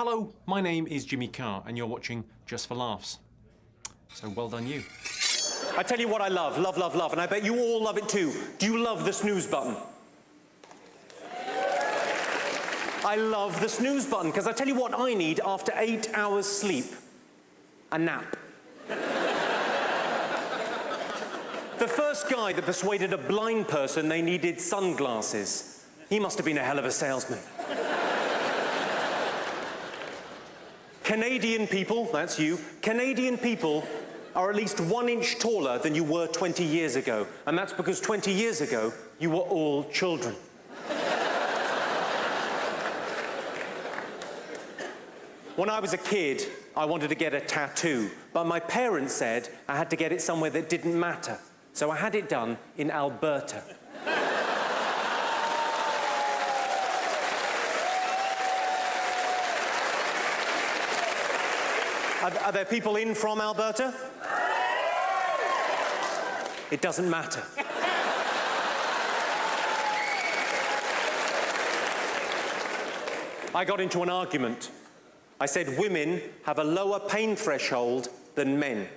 Hello, my name is Jimmy Carr, and you're watching Just for Laughs. So well done you. I tell you what I love, love, and I bet you all love it too. Do you love the snooze button? I love the snooze button, because I tell you what I need after 8 hours sleep. A nap. The first guy that persuaded a blind person they needed sunglasses. He must have been a hell of a salesman. Canadian people, that's you, Canadian people are at least 1 inch taller than you were 20 years ago. And that's because 20 years ago, you were all children. When I was a kid, I wanted to get a tattoo, but my parents said I had to get it somewhere that didn't matter. So I had it done in Alberta. Are there people in from Alberta? It doesn't matter. I got into an argument. I said women have a lower pain threshold than men.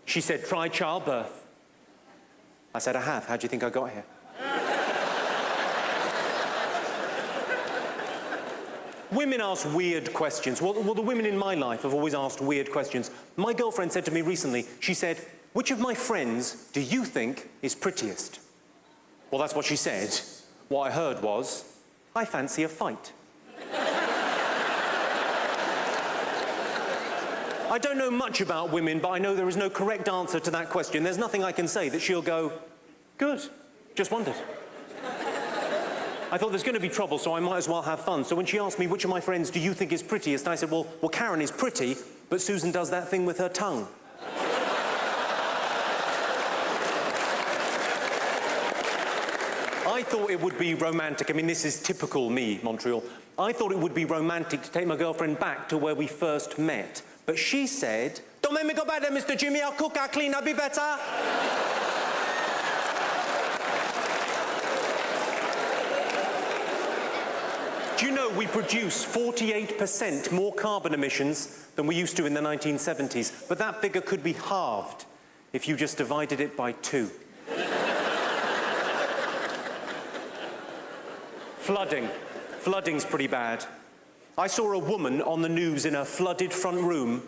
She said, try childbirth. I said, I have. How do you think I got here? Women ask weird questions. Well, the women in my life have always asked weird questions. My girlfriend said to me recently, she said, which of my friends do you think is prettiest? Well, that's what she said. What I heard was, I fancy a fight. I don't know much about women, but I know there is no correct answer to that question. There's nothing I can say that she'll go, good, just wondered. I thought there's going to be trouble, so I might as well have fun. So when she asked me, which of my friends do you think is prettiest, I said, well, Karen is pretty, but Susan does that thing with her tongue. I thought it would be romantic. I mean, this is typical me, Montreal. I thought it would be romantic to take my girlfriend back to where we first met. But she said, don't make me go back there, Mr. Jimmy. I'll cook, I'll clean, I'll be better. Do you know we produce 48% more carbon emissions than we used to in the 1970s? But that figure could be halved if you just divided it by 2. Flooding. Flooding's pretty bad. I saw a woman on the news in a flooded front room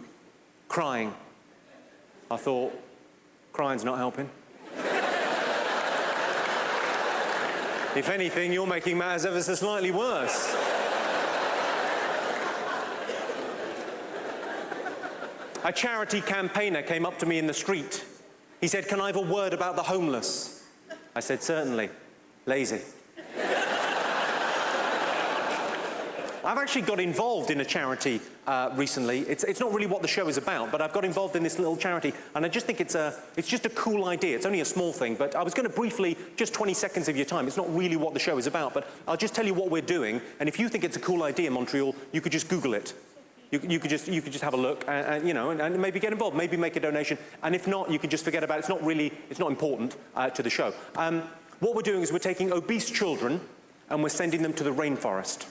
crying. I thought, crying's not helping. If anything, you're making matters ever so slightly worse. A charity campaigner came up to me in the street. He said, can I have a word about the homeless? I said, certainly. Lazy. I've actually got involved in a charity recently. It's not really what the show is about, but I've got involved in this little charity, and I just think it's just a cool idea. It's only a small thing, but I was going to briefly, just 20 seconds of your time. It's not really what the show is about, but I'll just tell you what we're doing, and if you think it's a cool idea, Montreal, you could just Google it. You could just have a look, and you know, and maybe get involved, maybe make a donation, and if not, you could just forget about it. It's not important to the show. What we're doing is we're taking obese children, and we're sending them to the rainforest.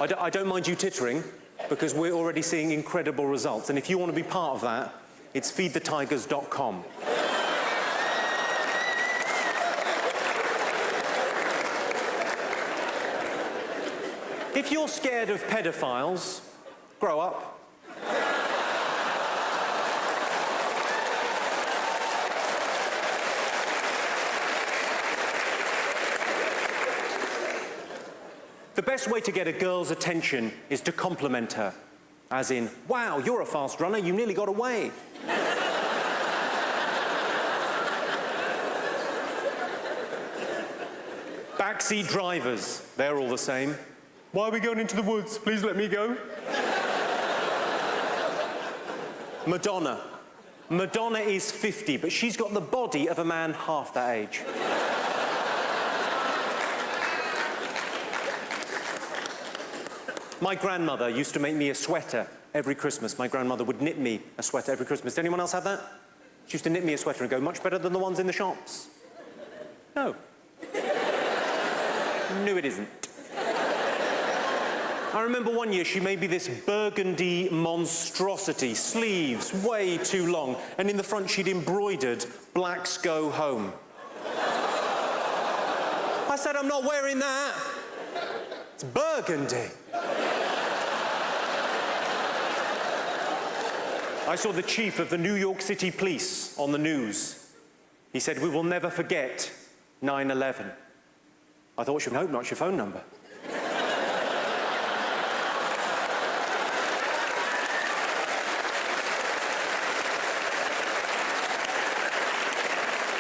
I don't mind you tittering, because we're already seeing incredible results. And if you want to be part of that, it's feedthetigers.com. If you're scared of pedophiles, grow up. The best way to get a girl's attention is to compliment her. As in, wow, you're a fast runner, you nearly got away. Backseat drivers, they're all the same. Why are we going into the woods? Please let me go. Madonna. Madonna is 50, but she's got the body of a man half that age. My grandmother used to make me a sweater every Christmas. My grandmother would knit me a sweater every Christmas. Did anyone else have that? She used to knit me a sweater and go, much better than the ones in the shops. No. No, it isn't. I remember one year she made me this burgundy monstrosity, sleeves way too long, and in the front she'd embroidered "Blacks Go Home." I said, I'm not wearing that. It's burgundy. I saw the chief of the New York City Police on the news. He said, we will never forget 9/11. I thought, should hope not, your phone number.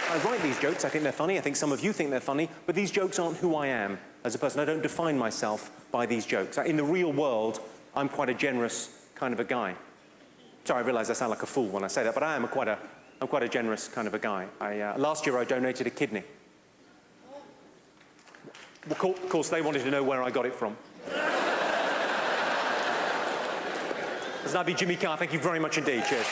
I write these jokes, I think they're funny, I think some of you think they're funny, but these jokes aren't who I am as a person. I don't define myself by these jokes. In the real world, I'm quite a generous kind of a guy. Sorry, I realise I sound like a fool when I say that, but I'm quite a generous kind of a guy. Last year I donated a kidney. Well, of course, they wanted to know where I got it from. That's now be Jimmy Carr. Thank you very much indeed. Cheers.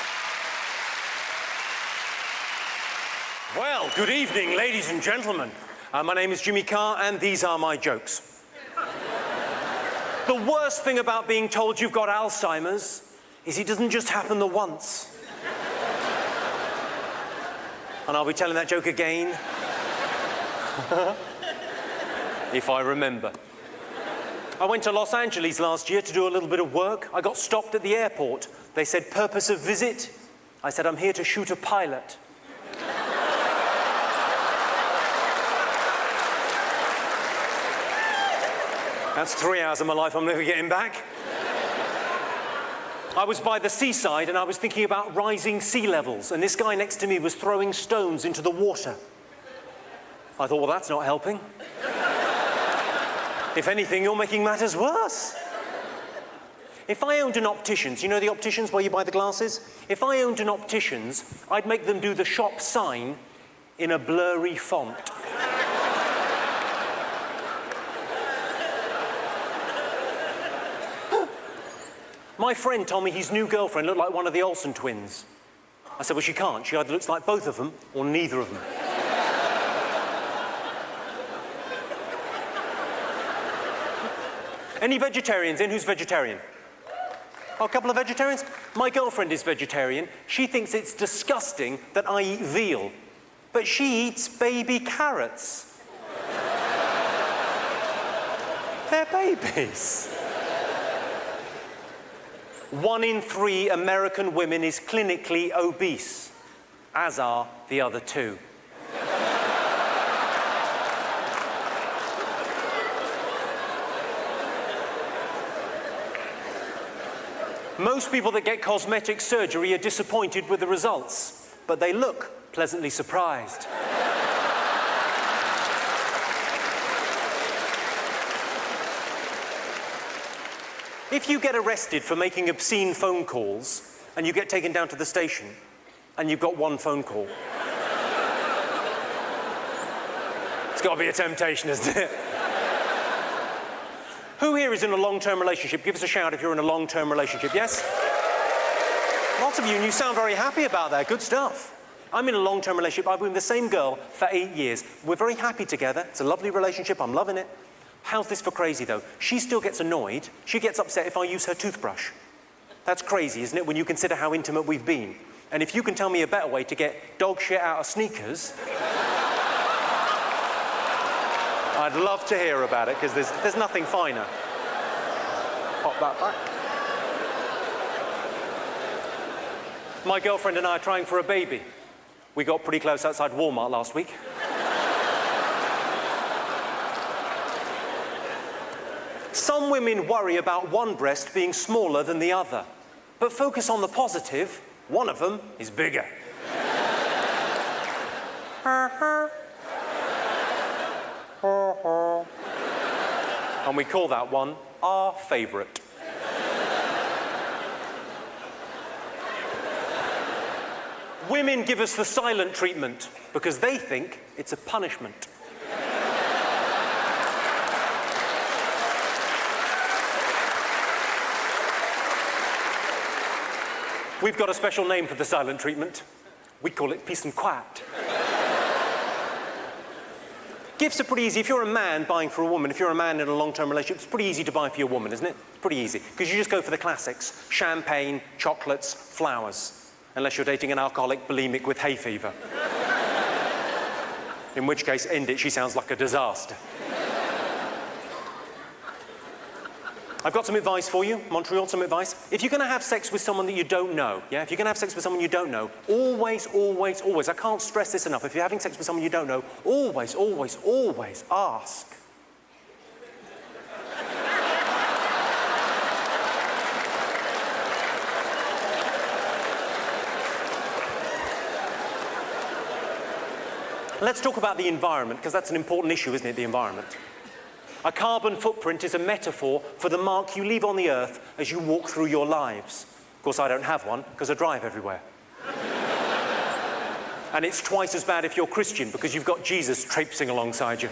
Well, good evening, ladies and gentlemen. My name is Jimmy Carr, and these are my jokes. The worst thing about being told you've got Alzheimer's is it doesn't just happen the once. And I'll be telling that joke again. If I remember. I went to Los Angeles last year to do a little bit of work. I got stopped at the airport. They said, purpose of visit? I said, I'm here to shoot a pilot. That's 3 hours of my life I'm never getting back. I was by the seaside and I was thinking about rising sea levels, and this guy next to me was throwing stones into the water. I thought, well, that's not helping. If anything, you're making matters worse. If I owned an optician's, you know the opticians where you buy the glasses? If I owned an optician's, I'd make them do the shop sign in a blurry font. My friend told me his new girlfriend looked like one of the Olsen twins. I said, well, she can't. She either looks like both of them or neither of them. Any vegetarians in? Who's vegetarian? Oh, a couple of vegetarians? My girlfriend is vegetarian. She thinks it's disgusting that I eat veal, but she eats baby carrots. They're babies. 1 in 3 American women is clinically obese, as are the other 2. Most people that get cosmetic surgery are disappointed with the results, but they look pleasantly surprised. If you get arrested for making obscene phone calls and you get taken down to the station and you've got 1 phone call, it's got to be a temptation, isn't it? Who here is in a long-term relationship? Give us a shout if you're in a long-term relationship, yes? Lots of you, and you sound very happy about that. Good stuff. I'm in a long-term relationship. I've been with the same girl for 8 years. We're very happy together. It's a lovely relationship. I'm loving it. How's this for crazy, though? She still gets annoyed. She gets upset if I use her toothbrush. That's crazy, isn't it, when you consider how intimate we've been? And if you can tell me a better way to get dog shit out of sneakers, I'd love to hear about it, because there's nothing finer. Pop that back. My girlfriend and I are trying for a baby. We got pretty close outside Walmart last week. Some women worry about one breast being smaller than the other, but focus on the positive. One of them is bigger. And we call that one our favourite. Women give us the silent treatment because they think it's a punishment. We've got a special name for the silent treatment. We call it peace and quiet. Gifts are pretty easy. If you're a man buying for a woman, if you're a man in a long-term relationship, it's pretty easy to buy for your woman, isn't it? It's pretty easy, because you just go for the classics. Champagne, chocolates, flowers. Unless you're dating an alcoholic bulimic with hay fever. In which case, end it, she sounds like a disaster. I've got some advice for you, Montreal, some advice. If you're going to have sex with someone that you don't know, yeah? If you're going to have sex with someone you don't know, always, always, always, I can't stress this enough, if you're having sex with someone you don't know, always, always, always ask. Let's talk about the environment, because that's an important issue, isn't it, the environment? A carbon footprint is a metaphor for the mark you leave on the earth as you walk through your lives. Of course, I don't have one, because I drive everywhere. And it's twice as bad if you're Christian, because you've got Jesus traipsing alongside you.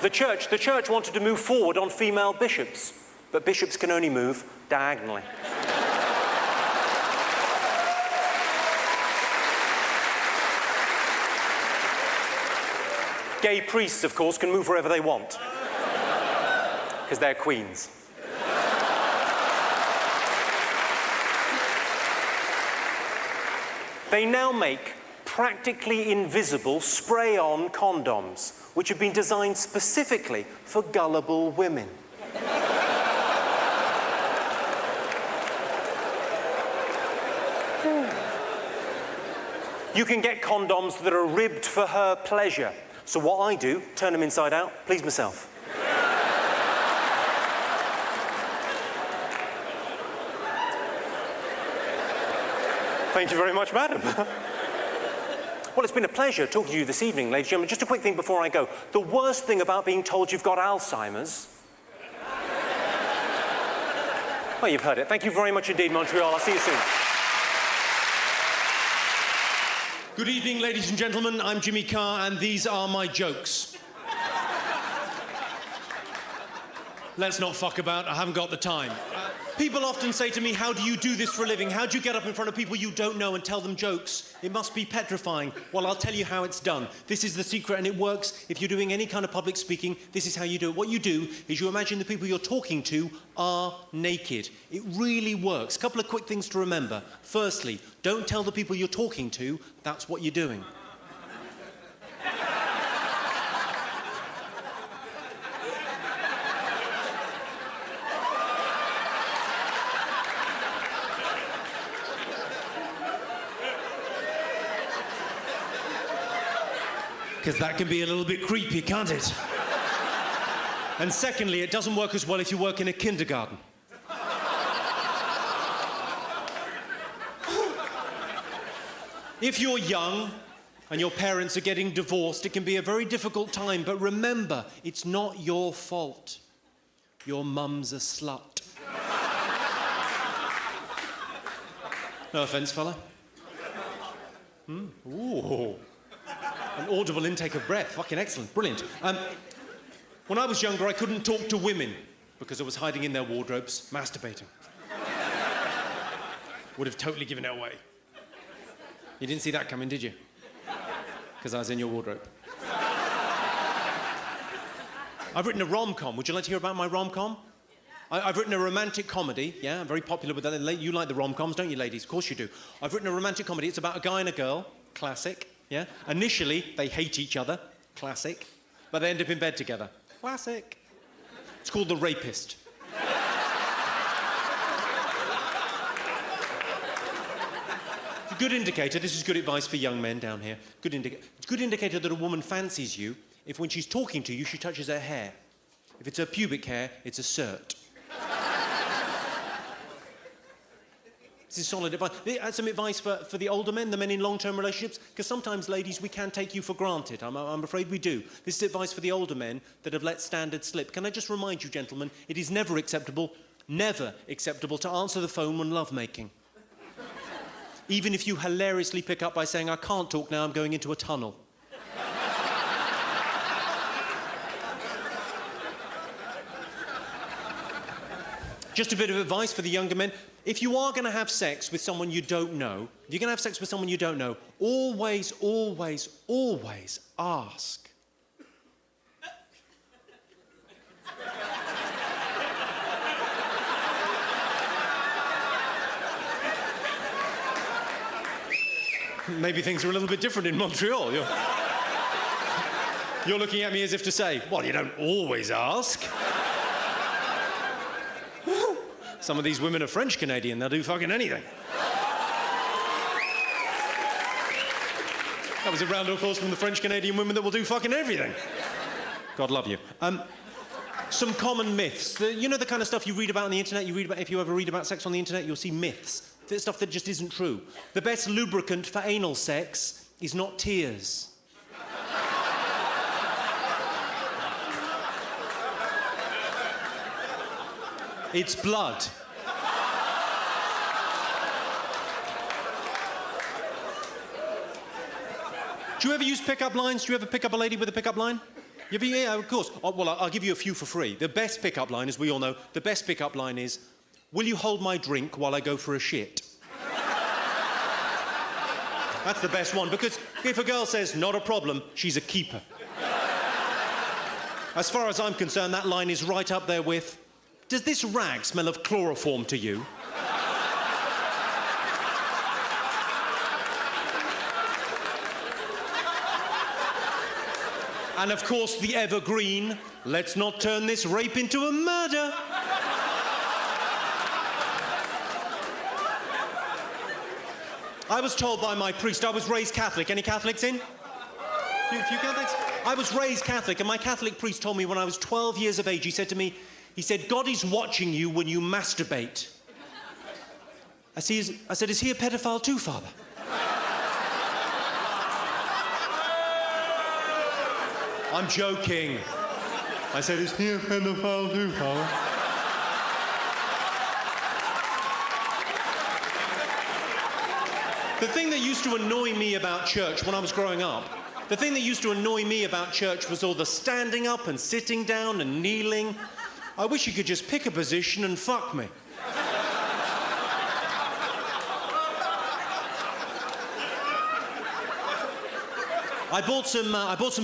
The church wanted to move forward on female bishops, but bishops can only move diagonally. Gay priests, of course, can move wherever they want, because they're queens. They now make practically invisible spray-on condoms, which have been designed specifically for gullible women. You can get condoms that are ribbed for her pleasure. So what I do, turn them inside out, please myself. Thank you very much, madam. Well, it's been a pleasure talking to you this evening, ladies and gentlemen. Just a quick thing before I go. The worst thing about being told you've got Alzheimer's... Well, you've heard it. Thank you very much indeed, Montreal. I'll see you soon. Good evening, ladies and gentlemen. I'm Jimmy Carr, and these are my jokes. Let's not fuck about. I haven't got the time. People often say to me, how do you do this for a living? How do you get up in front of people you don't know and tell them jokes? It must be petrifying. Well, I'll tell you how it's done. This is the secret, and it works. If you're doing any kind of public speaking, this is how you do it. What you do is you imagine the people you're talking to are naked. It really works. A couple of quick things to remember. Firstly, don't tell the people you're talking to that's what you're doing. Because that can be a little bit creepy, can't it? And secondly, it doesn't work as well if you work in a kindergarten. If you're young and your parents are getting divorced, it can be a very difficult time, but remember, it's not your fault. Your mum's a slut. No offense, fella. Ooh. An audible intake of breath. Fucking excellent. Brilliant. When I was younger, I couldn't talk to women because I was hiding in their wardrobes, masturbating. Would have totally given it away. You didn't see that coming, did you? Because I was in your wardrobe. I've written a rom-com. Would you like to hear about my rom-com? I've written a romantic comedy. Yeah, I'm very popular with that. You like the rom-coms, don't you, ladies? Of course you do. I've written a romantic comedy. It's about a guy and a girl. Classic. Yeah? Initially, they hate each other. Classic. But they end up in bed together. Classic. It's called The Rapist. It's a good indicator. This is good advice for young men down here. It's a good indicator that a woman fancies you if when she's talking to you, she touches her hair. If it's her pubic hair, it's a cert. This is solid advice. Some advice for the older men, the men in long-term relationships, because sometimes, ladies, we can take you for granted. I'm afraid we do. This is advice for the older men that have let standards slip. Can I just remind you, gentlemen, it is never acceptable to answer the phone when lovemaking. Even if you hilariously pick up by saying, I can't talk now, I'm going into a tunnel. Just a bit of advice for the younger men. if you are going to have sex with someone you don't know, if you're going to have sex with someone you don't know, always, always, always ask. Maybe things are a little bit different in Montreal. You're looking at me as if to say, well, you don't always ask. Some of these women are French-Canadian. They'll do fucking anything. That was a round of applause from the French-Canadian women that will do fucking everything. God love you. Some common myths. You know the kind of stuff you read about on the internet? If you ever read about sex on the internet, you'll see myths. The stuff that just isn't true. The best lubricant for anal sex is not tears. It's blood. Do you ever use pickup lines? Do you ever pick up a lady with a pickup line? Yeah, of course. Well, I'll give you a few for free. The best pickup line, as we all know, the best pickup line is, will you hold my drink while I go for a shit? That's the best one, because if a girl says, not a problem, she's a keeper. As far as I'm concerned, that line is right up there with, does this rag smell of chloroform to you? And of course, the evergreen, let's not turn this rape into a murder. I was told by my priest, I was raised Catholic. Any Catholics in? Few Catholics? I was raised Catholic, and my Catholic priest told me when I was 12 years of age, he said to me, God is watching you when you masturbate. I said, is he a pedophile too, Father? I'm joking. I said, is he a pedophile too, Father? The thing that used to annoy me about church when I was growing up, the thing that used to annoy me about church was all the standing up and sitting down and kneeling. I wish you could just pick a position and fuck me. I bought some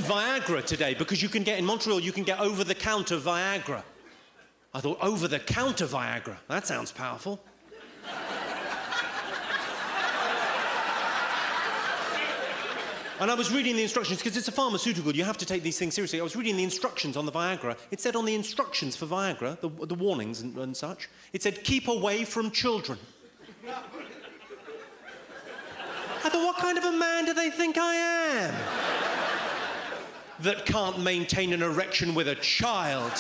Viagra today because you can get, in Montreal, you can get over-the-counter Viagra. I thought, over-the-counter Viagra? That sounds powerful. And I was reading the instructions, because it's a pharmaceutical, you have to take these things seriously. I was reading the instructions on the Viagra. It said on the instructions for Viagra, the warnings and such, it said, keep away from children. I thought, what kind of a man do they think I am? That can't maintain an erection with a child.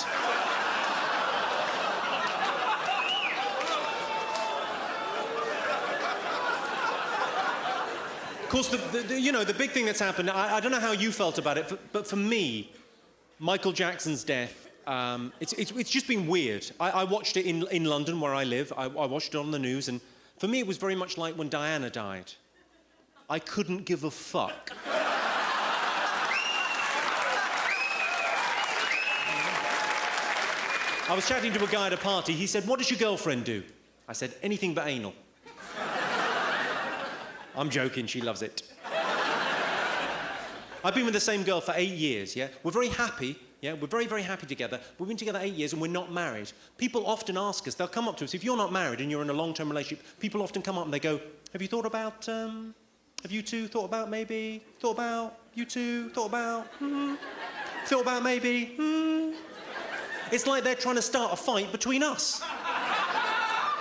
Of course, the big thing that's happened, I don't know how you felt about it, but for me, Michael Jackson's death, it's just been weird. I watched it in London, where I live. I watched it on the news, and for me, it was very much like when Diana died. I couldn't give a fuck. I was chatting to a guy at a party. He said, what does your girlfriend do? I said, anything but anal. I'm joking, she loves it. I've been with the same girl for 8 years, yeah? We're very happy, yeah? We're very, very happy together. We've been together 8 years and we're not married. People often ask us, they'll come up to us, if you're not married and you're in a long-term relationship, people often come up and they go, have you two thought about maybe, It's like they're trying to start a fight between us.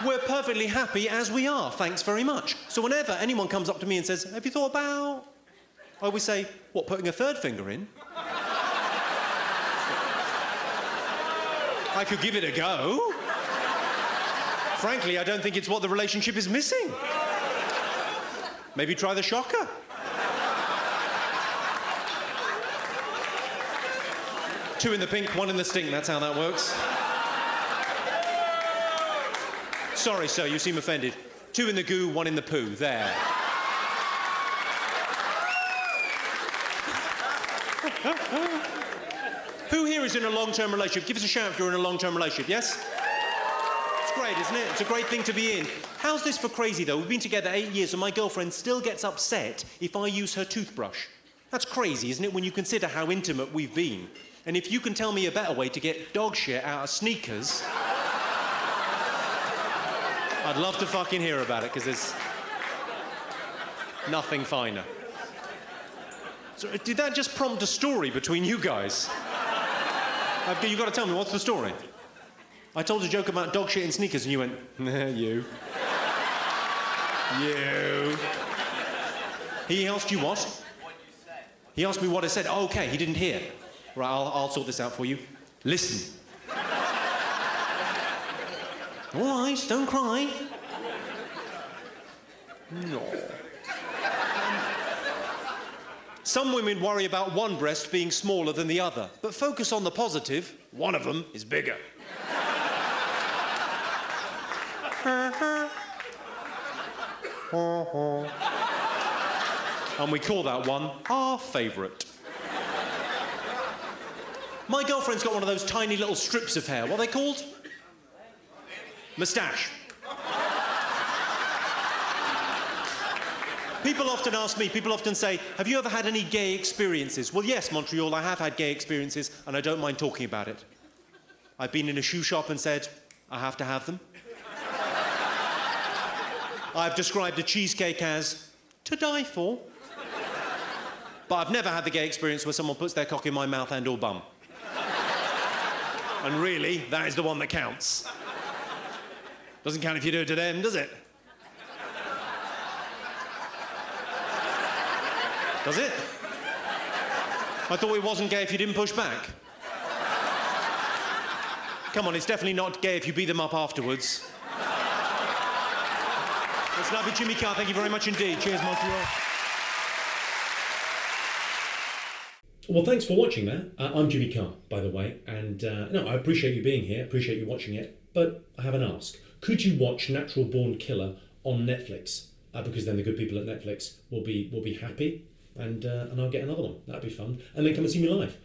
We're perfectly happy as we are, thanks very much. So whenever anyone comes up to me and says, have you thought about... I always say, what, putting a third finger in? I could give it a go. Frankly, I don't think it's what the relationship is missing. Maybe try the shocker. Two in the pink, one in the stink, that's how that works. Sorry, sir, you seem offended. Two in the goo, one in the poo. There. Who here is in a long-term relationship? Give us a shout if you're in a long-term relationship, yes? It's great, isn't it? It's a great thing to be in. How's this for crazy, though? We've been together 8 years and my girlfriend still gets upset if I use her toothbrush. That's crazy, isn't it, when you consider how intimate we've been? And if you can tell me a better way to get dog shit out of sneakers, I'd love to fucking hear about it, because there's nothing finer. So, did that just prompt a story between you guys? You've got to tell me, what's the story? I told a joke about dog shit in sneakers and you went, nah, you. You. He asked you what? What you said. He asked me what I said. Oh, okay, he didn't hear. Right, I'll sort this out for you. Listen. All right, don't cry. No. Some women worry about one breast being smaller than the other, but focus on the positive. One of them is bigger. And we call that one our favourite. My girlfriend's got one of those tiny little strips of hair. What are they called? Moustache. People often say, have you ever had any gay experiences? Well, yes, Montreal, I have had gay experiences, and I don't mind talking about it. I've been in a shoe shop and said, I have to have them. I've described a cheesecake as to die for. But I've never had the gay experience where someone puts their cock in my mouth and or bum. And really, that is the one that counts. Doesn't count if you do it to them, does it? Does it? I thought it wasn't gay if you didn't push back. Come on, it's definitely not gay if you beat them up afterwards. That's lovely, Jimmy Carr. Thank you very much indeed. Cheers, Montreal. Well, thanks for watching that. I'm Jimmy Carr, by the way, and no, I appreciate you being here, appreciate you watching it, but I have an ask. Could you watch Natural Born Killer on Netflix? Because then the good people at Netflix will be happy, and I'll get another one. That'd be fun. And then come and see me live.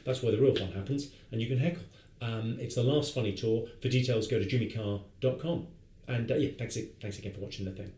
That's where the real fun happens, and you can heckle. It's the Laughs Funny Tour. For details, go to jimmycarr.com. And yeah, thanks again for watching the thing.